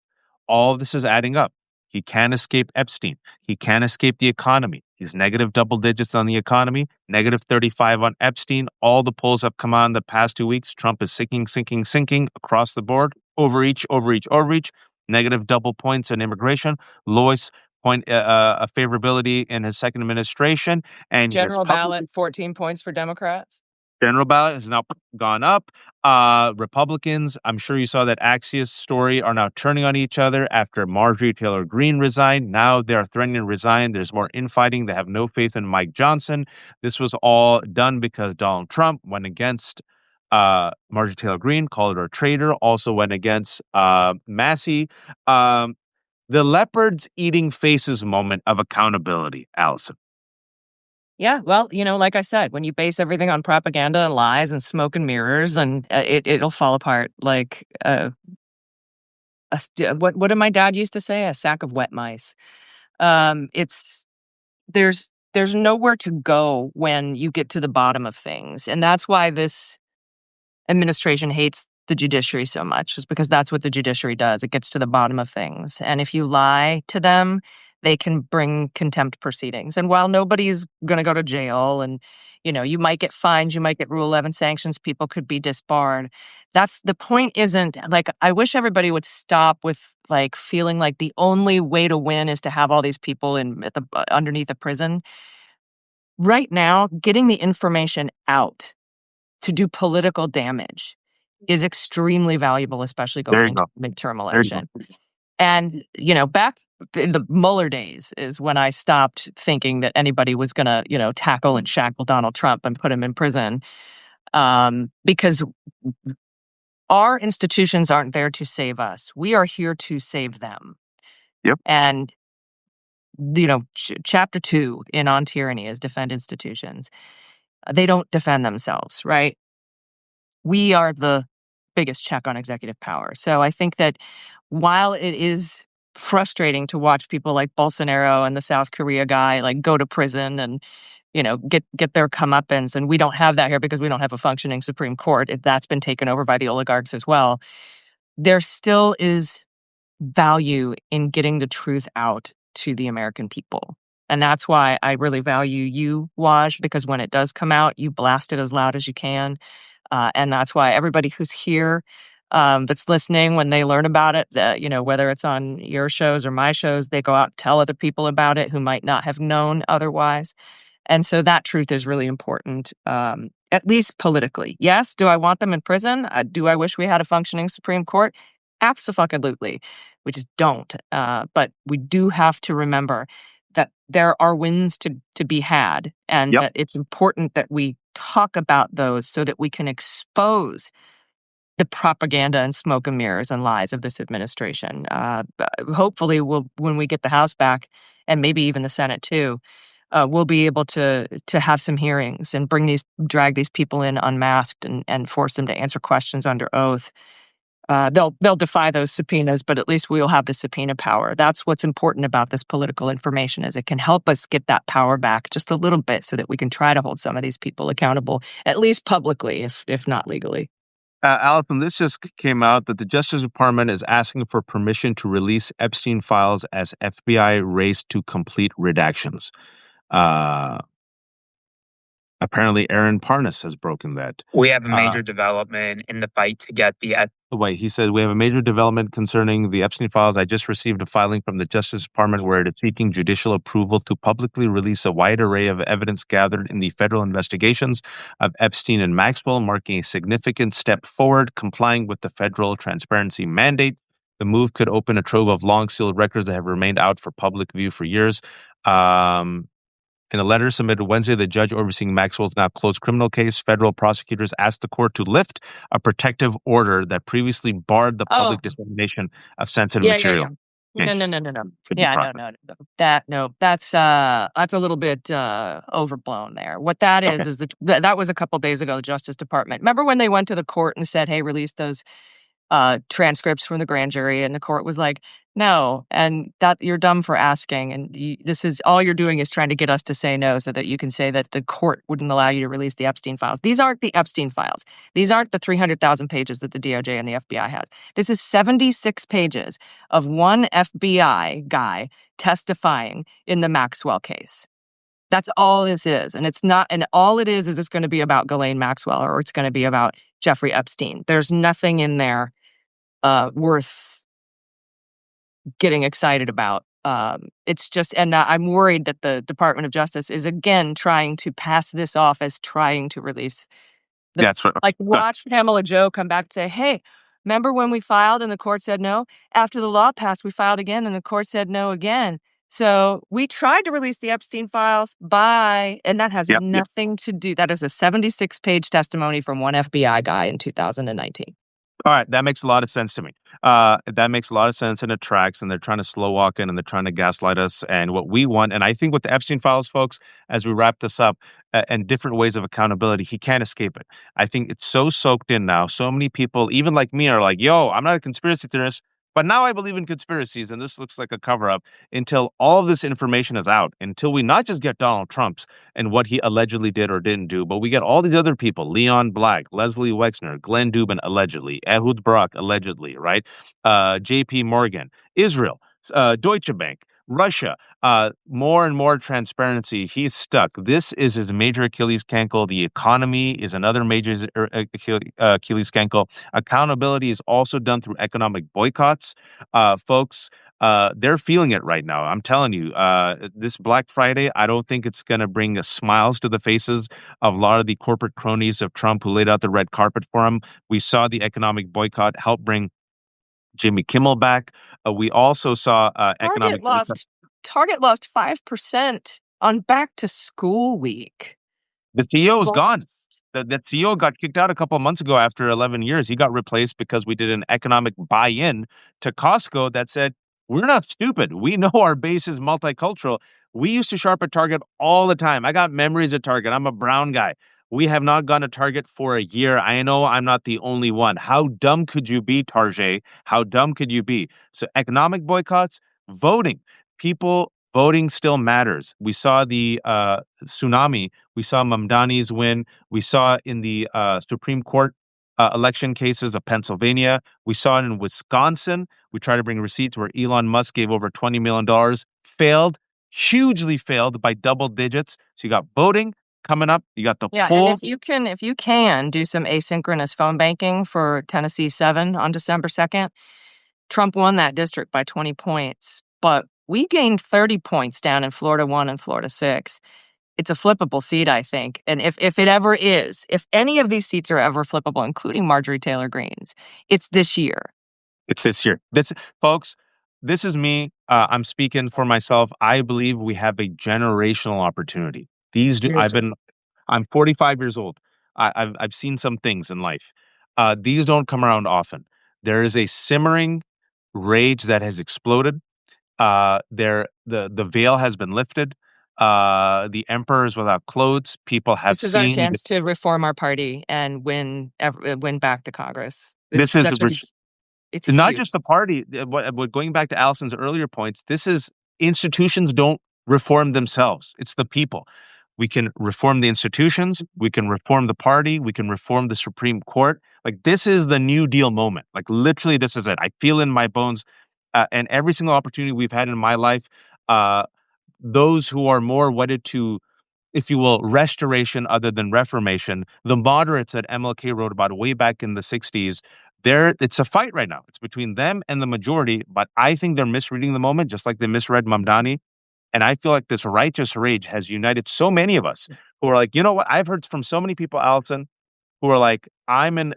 A: all of this is adding up. He can't escape Epstein. He can't escape the economy. He's negative double digits on the economy, negative 35 on Epstein. All the polls have come out in the past 2 weeks. Trump is sinking across the board. Overreach. Negative double points on immigration. Lowest point favorability in his second administration, and he has
B: General
A: publicly
B: ballot, 14 points for Democrats.
A: general ballot has now gone up. Republicans, I'm sure you saw that Axios story, are now turning on each other after Marjorie Taylor Greene resigned. Now they're threatening to resign. There's more infighting. They have no faith in Mike Johnson. This was all done because Donald Trump went against Marjorie Taylor Greene, called her a traitor, also went against Massey. Um, the leopards eating faces moment of accountability, Allison.
B: Yeah, well, like I said, when you base everything on propaganda and lies and smoke and mirrors, and it'll fall apart like what did my dad used to say? A sack of wet mice. It's there's nowhere to go when you get to the bottom of things, and that's why this administration hates the judiciary so much, is because that's what the judiciary does. It gets to the bottom of things. And if you lie to them, they can bring contempt proceedings. And while nobody's going to go to jail, and you might get fines, you might get Rule 11 sanctions, people could be disbarred. That's the point. Isn't like, I wish everybody would stop with like feeling like the only way to win is to have all these people in at the underneath a prison. Right now, getting the information out to do political damage is extremely valuable, especially
A: There
B: going
A: you
B: into
A: go.
B: the midterm
A: There you go.
B: election. And, back in the Mueller days is when I stopped thinking that anybody was going to, tackle and shackle Donald Trump and put him in prison, because our institutions aren't there to save us. We are here to save them.
A: Yep.
B: And, chapter 2 in On Tyranny is defend institutions. They don't defend themselves, right? We are the biggest check on executive power. So I think that while it is frustrating to watch people like Bolsonaro and the South Korea guy like go to prison and get their comeuppance, and we don't have that here because we don't have a functioning Supreme Court. That's been taken over by the oligarchs as well. There still is value in getting the truth out to the American people. And that's why I really value you, Waj, because when it does come out, you blast it as loud as you can. And that's why everybody who's here, that's listening, when they learn about it, whether it's on your shows or my shows, they go out and tell other people about it who might not have known otherwise. And so that truth is really important. at least politically. Yes, do I want them in prison? Do I wish we had a functioning Supreme Court? Absolutely. We just don't. But we do have to remember that there are wins to be had, and
A: Yep.
B: that it's important that we talk about those so that we can expose the propaganda and smoke and mirrors and lies of this administration. Hopefully, when we get the House back, and maybe even the Senate too, we'll be able to have some hearings and drag these people in unmasked and force them to answer questions under oath. They'll defy those subpoenas, but at least we'll have the subpoena power. That's what's important about this political information, is it can help us get that power back just a little bit so that we can try to hold some of these people accountable, at least publicly, if not legally.
A: Allison, this just came out that the Justice Department is asking for permission to release Epstein files as FBI race to complete redactions. Uh, Apparently, Aaron Parnas has broken that.
C: We have a major development in the fight to get the
A: Wait, he said, we have a major development concerning the Epstein files. I just received a filing from the Justice Department where it is seeking judicial approval to publicly release a wide array of evidence gathered in the federal investigations of Epstein and Maxwell, marking a significant step forward, complying with the federal transparency mandate. The move could open a trove of long sealed records that have remained out for public view for years. In a letter submitted Wednesday, the judge overseeing Maxwell's now closed criminal case, federal prosecutors asked the court to lift a protective order that previously barred the public dissemination of sensitive material.
B: No. Yeah, no. That's a little bit overblown there. What that is that was a couple days ago, the Justice Department. Remember when they went to the court and said, hey, release those transcripts from the grand jury, and the court was like, no, and that you're dumb for asking, and this is all you're doing is trying to get us to say no so that you can say that the court wouldn't allow you to release the Epstein files. These aren't the Epstein files. These aren't the 300,000 pages that the DOJ and the FBI has. This is 76 pages of one FBI guy testifying in the Maxwell case. That's all this is. And it's not, and all it is it's going to be about Ghislaine Maxwell, or it's going to be about Jeffrey Epstein. There's nothing in there worth getting excited about. It's just, and I'm worried that the Department of Justice is again trying to pass this off as trying to release.
A: That's right.
B: Like, watch Pamela Joe come back and say, hey, remember when we filed and the court said no? After the law passed, we filed again and the court said no again. So we tried to release the Epstein files and that has nothing to do. That is a 76-page testimony from one FBI guy in 2019.
A: All right, that makes a lot of sense to me. That makes a lot of sense, and it tracks, and they're trying to slow walk in, and they're trying to gaslight us, and what we want. And I think with the Epstein files, folks, as we wrap this up, and different ways of accountability, he can't escape it. I think it's so soaked in now. So many people, even like me, are like, yo, I'm not a conspiracy theorist, but now I believe in conspiracies, and this looks like a cover-up until all of this information is out, until we not just get Donald Trump's and what he allegedly did or didn't do, but we get all these other people, Leon Black, Leslie Wexner, Glenn Dubin, allegedly, Ehud Barak, allegedly, right? J.P. Morgan, Israel, Deutsche Bank, Russia, more and more transparency. He's stuck. This is his major Achilles cankle. The economy is another major Achilles cankle. Accountability is also done through economic boycotts. Folks, they're feeling it right now. I'm telling you, this Black Friday, I don't think it's going to bring smiles to the faces of a lot of the corporate cronies of Trump who laid out the red carpet for him. We saw the economic boycott help bring Jimmy Kimmel back. We also saw economic.
B: Target lost 5% on back to school week.
A: The CEO is gone. The CEO got kicked out a couple of months ago after 11 years. He got replaced because we did an economic buy-in to Costco that said, we're not stupid. We know our base is multicultural. We used to shop at Target all the time. I got memories at Target. I'm a brown guy. We have not gone to Target for a year. I know I'm not the only one. How dumb could you be, Target? How dumb could you be? So economic boycotts, voting. People voting still matters. We saw the tsunami. We saw Mamdani's win. We saw in the Supreme Court election cases of Pennsylvania. We saw it in Wisconsin. We tried to bring receipts where Elon Musk gave over $20 million. Failed, hugely failed by double digits. So you got voting coming up. You got the polls.
B: And if you can do some asynchronous phone banking for Tennessee 7 on December 2nd, Trump won that district by 20 points, but we gained 30 points down in Florida 1 and Florida 6. it's a flippable seat, I think. And if it ever is, if any of these seats are ever flippable, including Marjorie Taylor Greene's, it's this year.
A: It's this year. Folks, this is me. I'm speaking for myself. I believe we have a generational opportunity. I'm 45 years old. I've seen some things in life. These don't come around often. There is a simmering rage that has exploded. The veil has been lifted. The emperor is without clothes. People have
B: This is our
A: seen.
B: chance to reform our party and win back to Congress.
A: This is
B: It's
A: not
B: huge.
A: just the party. Going back to Allison's earlier points, this is institutions don't reform themselves. It's the people. We can reform the institutions. We can reform the party. We can reform the Supreme Court. Like, this is the New Deal moment. Like, literally, this is it. I feel in my bones. And every single opportunity we've had in my life, uh, those who are more wedded to, if you will, restoration other than reformation, the moderates that MLK wrote about way back in the 60s, it's a fight right now. It's between them and the majority, but I think they're misreading the moment, just like they misread Mamdani. And I feel like this righteous rage has united so many of us who are like, you know what? I've heard from so many people, Allison, who are like, a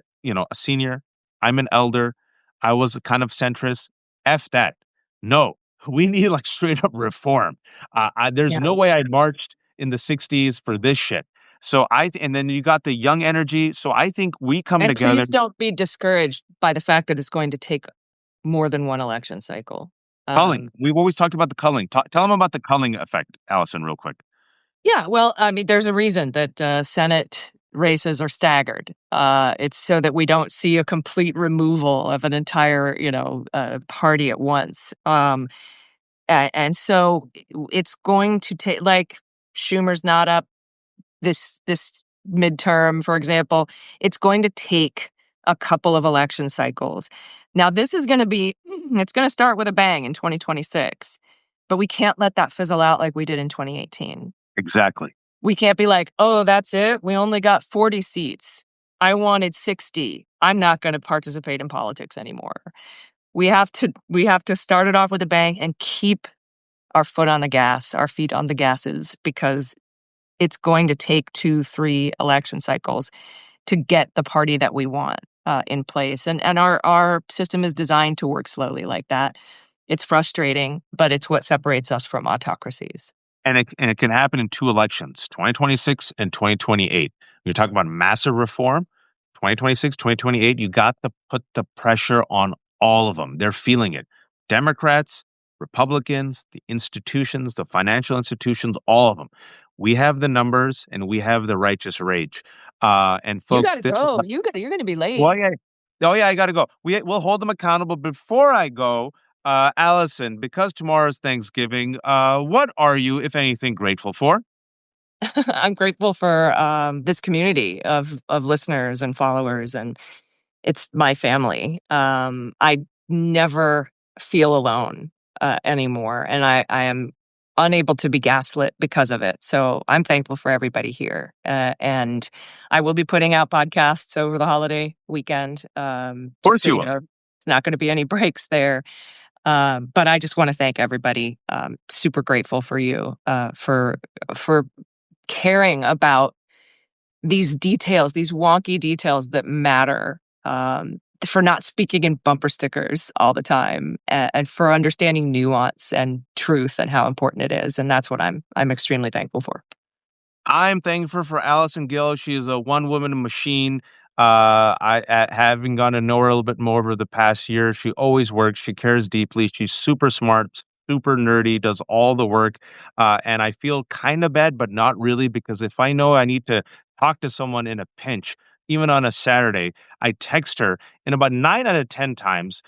A: senior, I'm an elder, I was a kind of centrist. F that. No, we need like straight up reform. There's
B: Yeah.
A: no way I marched in the 60s for this shit. And then you got the young energy. So I think we come
B: And
A: together.
B: please don't be discouraged by the fact that it's going to take more than one election cycle.
A: Culling. We've always talked about the culling. Tell them about the culling effect, Allison, real quick.
B: Yeah, well, I mean, there's a reason that Senate races are staggered. It's so that we don't see a complete removal of an entire, party at once. And so it's going to take, like, Schumer's not up this midterm, for example. It's going to take a couple of election cycles. Now, this is going to it's going to start with a bang in 2026, but we can't let that fizzle out like we did in 2018.
A: Exactly.
B: We can't be like, oh, that's it. We only got 40 seats. I wanted 60. I'm not going to participate in politics anymore. We have to start it off with a bang and keep our foot on the gas, our feet on the gases, because it's going to take 2-3 election cycles to get the party that we want in place. And our system is designed to work slowly like that. It's frustrating, but it's what separates us from autocracies.
A: And it can happen in two elections, 2026 and 2028. You're talking about massive reform, 2026, 2028, you got to put the pressure on all of them. They're feeling it. Democrats, Republicans, the institutions, the financial institutions, all of them. We have the numbers and we have the righteous rage. And
B: You
A: folks,
B: got to go. You're going to be late.
A: well, yeah. Oh, yeah, I got to go. We'll hold them accountable. Before I go, Allison, because tomorrow is Thanksgiving, what are you, if anything, grateful for?
B: I'm grateful for this community of listeners and followers, and it's my family. I never feel alone anymore, and I am unable to be gaslit because of it. So I'm thankful for everybody here, and I will be putting out podcasts over the holiday weekend.
A: Of course you will.
B: There's not going to be any breaks there. But I just want to thank everybody. Super grateful for you for caring about these details, these wonky details that matter, for not speaking in bumper stickers all the time, and for understanding nuance and truth and how important it is. And that's what I'm extremely thankful for.
A: I'm thankful for Allison Gill. She is a one-woman machine. Having gotten to know her a little bit more over the past year, she always works. She cares deeply. She's super smart, super nerdy, does all the work. And I feel kind of bad, but not really, because if I know I need to talk to someone in a pinch, even on a Saturday, I text her, and about 9 out of 10 times,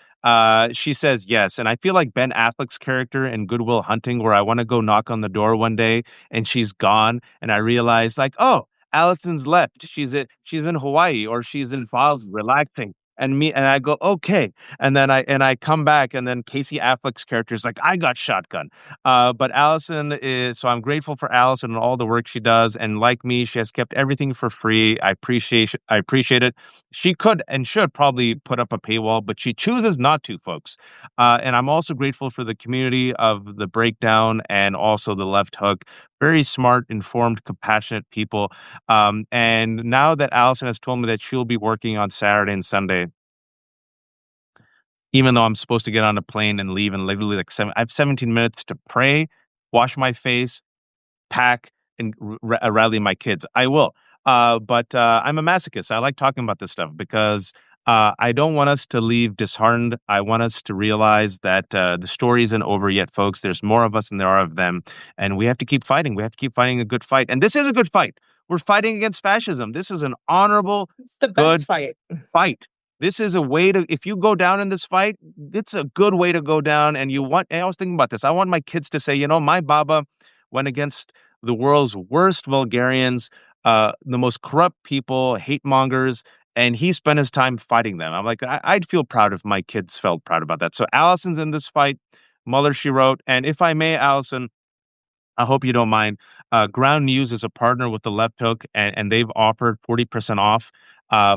A: she says yes. And I feel like Ben Affleck's character in Good Will Hunting, where I want to go knock on the door one day and she's gone, and I realize, like, oh, Allison's left. She's in Hawaii, or she's in Falls relaxing. And I go, okay. And then I come back, and then Casey Affleck's character is like, I got shotgun. But Allison is, so I'm grateful for Allison and all the work she does. And like me, she has kept everything for free. I appreciate it. She could and should probably put up a paywall, but she chooses not to, folks. And I'm also grateful for the community of the Breakdown and also the Left Hook very smart, informed, compassionate people. And now that Allison has told me that she'll be working on Saturday and Sunday, even though I'm supposed to get on a plane and leave in literally I have 17 minutes to pray, wash my face, pack, and rally my kids. I will. But I'm a masochist. I like talking about this stuff because I don't want us to leave disheartened. I want us to realize that the story isn't over yet, folks. There's more of us than there are of them. And we have to keep fighting. We have to keep fighting a good fight. And this is a good fight. We're fighting against fascism. This is an honorable,
B: It's the
A: good
B: best fight.
A: fight. This is a way to, if you go down in this fight, it's a good way to go down. And I was thinking about this. I want my kids to say, my Baba went against the world's worst vulgarians, the most corrupt people, hate mongers, and he spent his time fighting them. I'm like, I'd feel proud if my kids felt proud about that. So Allison's in this fight. Mueller, she wrote. And if I may, Allison, I hope you don't mind. Ground News is a partner with the Left Hook, and they've offered 40% off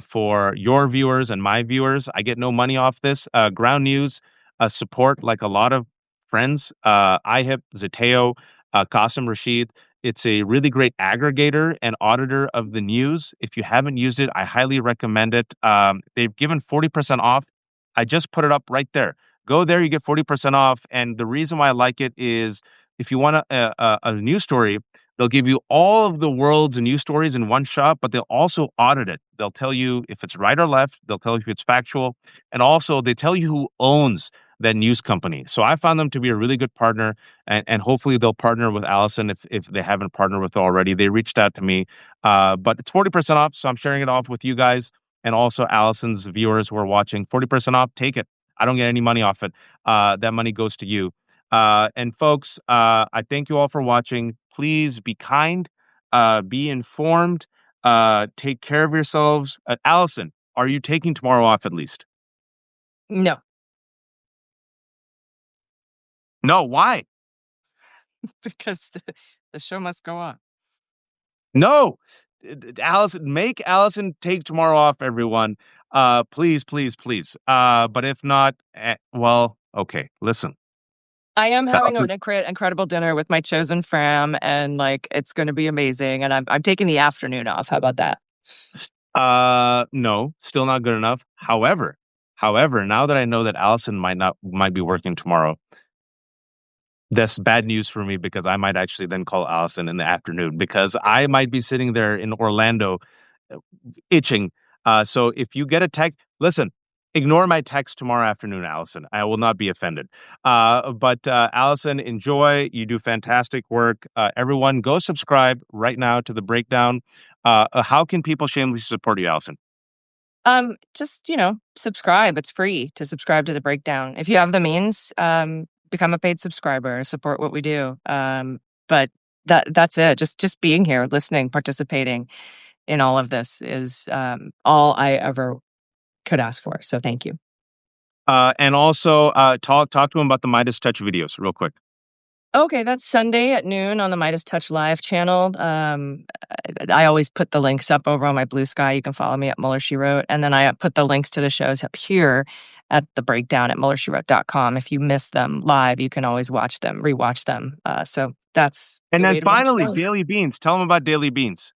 A: for your viewers and my viewers. I get no money off this. Ground News support, like a lot of friends, IHIP, Zateo, Qasim Rashid. It's a really great aggregator and auditor of the news. If you haven't used it, I highly recommend it. They've given 40% off. I just put it up right there. Go there, you get 40% off. And the reason why I like it is if you want a news story, they'll give you all of the world's news stories in one shot, but they'll also audit it. They'll tell you if it's right or left. They'll tell you if it's factual. And also, they tell you who owns that news company. So I found them to be a really good partner, and hopefully they'll partner with Allison if they haven't partnered with her already. They reached out to me, but it's 40% off, so I'm sharing it off with you guys and also Allison's viewers who are watching. 40% off, take it. I don't get any money off it. That money goes to you. And folks, I thank you all for watching. Please be kind, be informed, take care of yourselves. Allison, are you taking tomorrow off at least?
B: No,
A: No, why?
B: because the show must go on.
A: No, Allison, make Allison take tomorrow off, everyone. Please, please, please. But if not, well, okay, listen.
B: I am
A: The
B: having
A: upper-
B: an incredible dinner with my chosen fam, and it's going to be amazing. And I'm taking the afternoon off. How about that?
A: No, still not good enough. However, now that I know that Allison might be working tomorrow, that's bad news for me because I might actually then call Allison in the afternoon because I might be sitting there in Orlando uh, itching. So if you get a text, listen, ignore my text tomorrow afternoon, Allison. I will not be offended. But Allison, enjoy. You do fantastic work. Everyone, go subscribe right now to the breakdown. How can people shamelessly support you, Allison?
B: Just subscribe. It's free to subscribe to the breakdown. If you have the means, become a paid subscriber, support what we do. But that's it. Just being here, listening, participating in all of this is all I ever could ask for. So thank you.
A: And also talk to him about the Midas Touch videos real quick.
B: Okay, that's Sunday at noon on the Midas Touch Live channel. I always put the links up over on my Blue Sky. You can follow me at Mueller, She Wrote. And then I put the links to the shows up here at the breakdown at MuellerSheWrote.com. If you miss them live, you can always watch them, rewatch them. So that's
A: And
B: the
A: then
B: way to watch
A: finally,
B: those.
A: Daily Beans. Tell them about Daily Beans.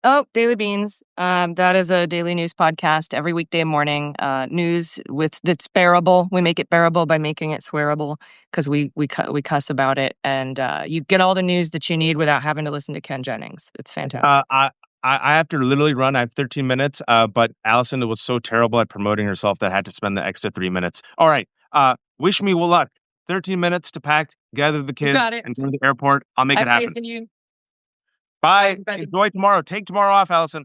B: Oh, Daily Beans. That is a daily news podcast every weekday morning. News that's bearable. We make it bearable by making it swearable because we cuss about it, and you get all the news that you need without having to listen to Ken Jennings. It's fantastic.
A: I have to literally run. I have 13 minutes. But Allison was so terrible at promoting herself that I had to spend the extra 3 minutes. All right. Wish me well luck. 13 minutes to pack, gather the kids,
B: got it.
A: and go to the airport. I'll make it
B: I have
A: happen.
B: faith in you.
A: Bye.
B: Bye.
A: Enjoy tomorrow. Take tomorrow off, Allison.